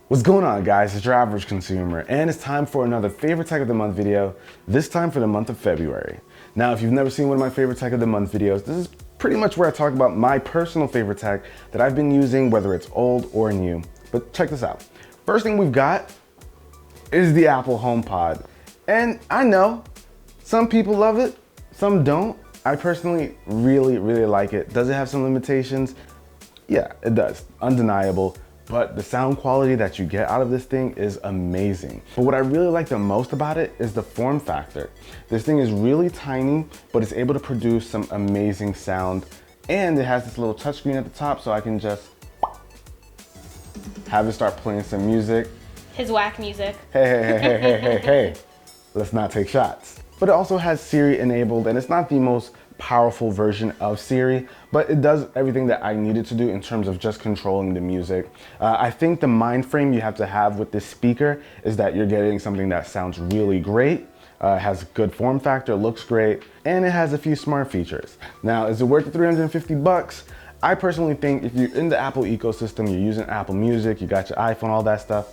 What's going on, guys? It's your average consumer, and it's time for another favorite tech of the month video, this time for the month of February. Now, if you've never seen one of my favorite tech of the month videos, this is pretty much where I talk about my personal favorite tech that I've been using, whether it's old or new. But check this out. First thing we've got is the Apple HomePod. And I know some people love it, some don't. I personally really like it. Does it have some limitations? Yeah, it does, undeniable. But the sound quality that you get out of this thing is amazing. But what I really like the most about it is the form factor. This thing is really tiny, but it's able to produce some amazing sound. And it has this little touchscreen at the top, so I can just have it start playing some music. His whack music. Hey. Let's not take shots. But it also has Siri enabled, and it's not the most powerful version of Siri, but it does everything that I needed to do in terms of just controlling the music. I think the mind frame you have to have with this speaker is that you're getting something that sounds really great, has good form factor, looks great, and it has a few smart features. Now, is it worth the 350 bucks? I personally think if you're in the Apple ecosystem, you're using Apple Music, you got your iPhone, all that stuff,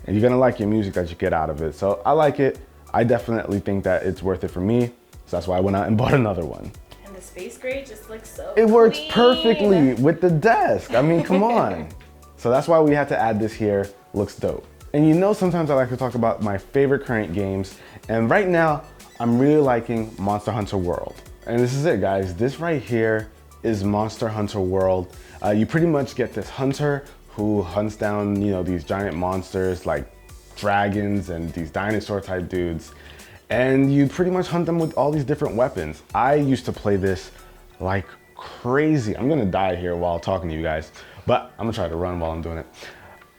and you're gonna like your music that you get out of it. So I like it. I definitely think that it's worth it for me. So that's why I went out and bought another one. The space gray just looks so It works clean. perfectly with the desk. I mean, come on. So that's why we had to add this here. Looks dope. And you know, sometimes I like to talk about my favorite current games. And right now, I'm really liking Monster Hunter World. And this is it, guys. This right here is Monster Hunter World. You pretty much get this hunter who hunts down, you know, these giant monsters like dragons and these dinosaur type dudes. And you pretty much hunt them with all these different weapons. I used to play this like crazy. I'm gonna die here while talking to you guys, but I'm gonna try to run while I'm doing it.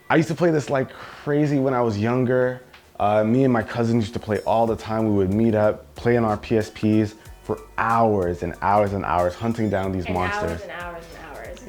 I used to play this like crazy when I was younger. Me and my cousins used to play all the time. We would meet up, play on our PSPs for hours and hours and hours, hunting down these monsters. Hours.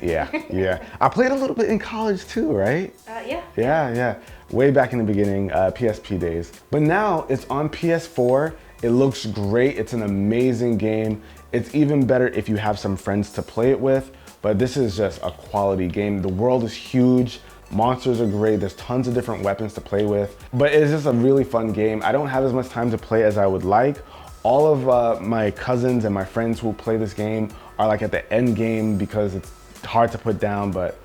Yeah. I played a little bit in college too, right? Yeah. Yeah. Way back in the beginning, PSP days. But now it's on PS4. It looks great. It's an amazing game. It's even better if you have some friends to play it with. But this is just a quality game. The world is huge. Monsters are great. There's tons of different weapons to play with. But it's just a really fun game. I don't have as much time to play as I would like. All of my cousins and my friends who play this game are like at the end game because it's hard to put down, but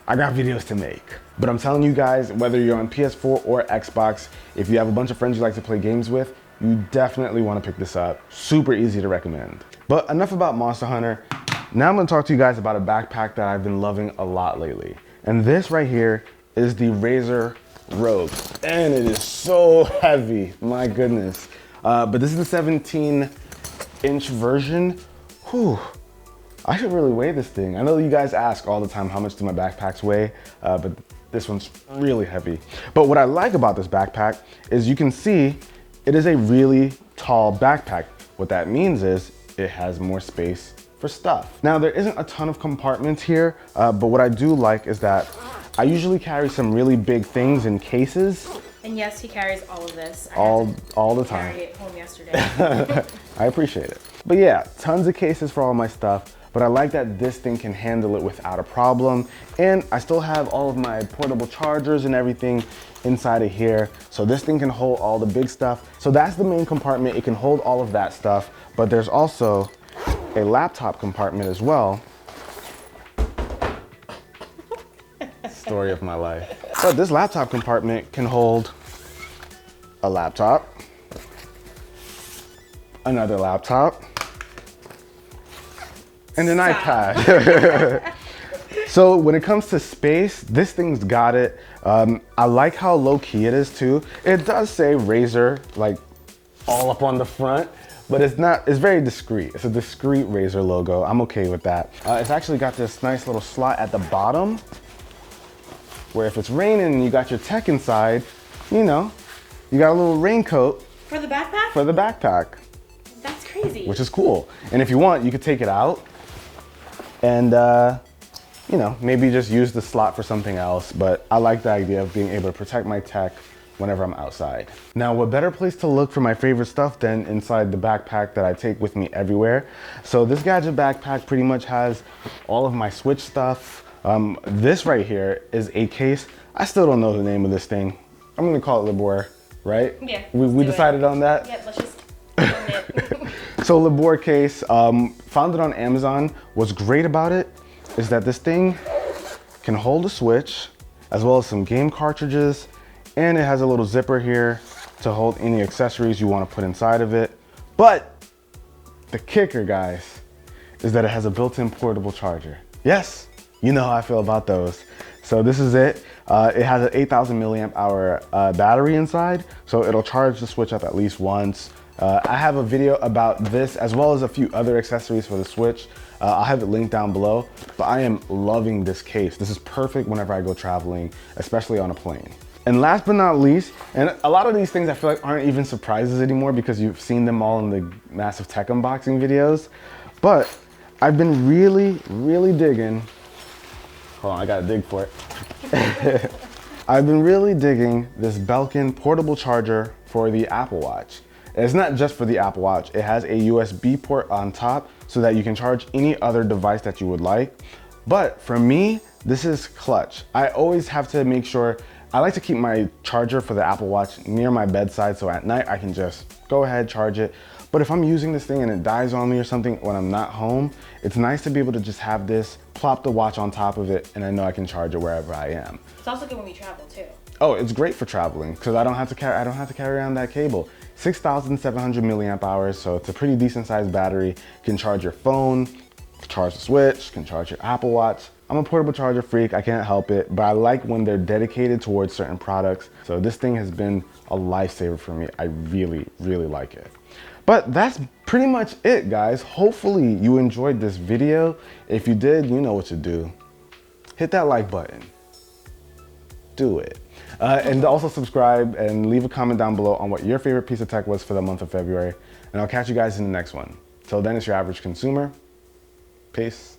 I got videos to make. But I'm telling you guys, whether you're on PS4 or Xbox, if you have a bunch of friends you like to play games with, you definitely want to pick this up. Super easy to recommend. But enough about Monster Hunter. Now I'm going to talk to you guys about a backpack that I've been loving a lot lately. And this right here is the Razer Rogue. And it is so heavy, my goodness. But this is the 17-inch version. Whew. I should really weigh this thing. I know you guys ask all the time, how much do my backpacks weigh? But this one's really heavy. But what I like about this backpack is you can see it is a really tall backpack. What that means is it has more space for stuff. Now, there isn't a ton of compartments here, but what I do like is that I usually carry some really big things in cases. And yes, he carries all of this. All the time. Carried it home yesterday. I appreciate it. But yeah, tons of cases for all my stuff. But I like that this thing can handle it without a problem. And I still have all of my portable chargers and everything inside of here. So this thing can hold all the big stuff. So that's the main compartment. It can hold all of that stuff. But there's also a laptop compartment as well. Story of my life. But this laptop compartment can hold a laptop, another laptop, and an iPad. So when it comes to space, this thing's got it. I like how low key it is too. It does say Razer like all up on the front, but it's very discreet. It's a discreet Razer logo. I'm okay with that. It's actually got this nice little slot at the bottom where if it's raining and you got your tech inside, you know, you got a little raincoat. For the backpack? For the backpack. That's crazy. Which is cool. And if you want, you could take it out and, you know, maybe just use the slot for something else. But I like the idea of being able to protect my tech whenever I'm outside. Now, what better place to look for my favorite stuff than inside the backpack that I take with me everywhere? So this gadget backpack pretty much has all of my Switch stuff. This right here is a case I still don't know the name of this thing. I'm gonna call it Labor, right? Yeah. We decided on that? Yeah, let's just own it. So Labor case, found it on Amazon. What's great about it is that this thing can hold a Switch, as well as some game cartridges, and it has a little zipper here to hold any accessories you want to put inside of it. But the kicker, guys, is that it has a built-in portable charger. Yes, you know how I feel about those. So this is it. It has an 8,000 milliamp hour battery inside, so it'll charge the Switch up at least once. I have a video about this as well as a few other accessories for the Switch. I'll have it linked down below, but I am loving this case. This is perfect whenever I go traveling, especially on a plane. And last but not least, and a lot of these things I feel like aren't even surprises anymore because you've seen them all in the massive tech unboxing videos, but I've been really digging. Hold on, I gotta dig for it. I've been really digging this Belkin portable charger for the Apple Watch. And it's not just for the Apple Watch. It has a USB port on top so that you can charge any other device that you would like. But for me, this is clutch. I always have to make sure, I like to keep my charger for the Apple Watch near my bedside so at night I can just go ahead, charge it. But if I'm using this thing and it dies on me or something when I'm not home, it's nice to be able to just have this, plop the watch on top of it, and I know I can charge it wherever I am. It's also good when we travel too. Oh, it's great for traveling because I don't have to carry around that cable. 6,700 milliamp hours, so it's a pretty decent sized battery. You can charge your phone, charge the Switch, can charge your Apple Watch. I'm a portable charger freak, I can't help it, but I like when they're dedicated towards certain products. So this thing has been a lifesaver for me. I really like it. But that's pretty much it, guys. Hopefully you enjoyed this video. If you did, you know what to do. Hit that like button. Do it. And also subscribe and leave a comment down below on what your favorite piece of tech was for the month of February. And I'll catch you guys in the next one. Till then, it's your average consumer. Peace.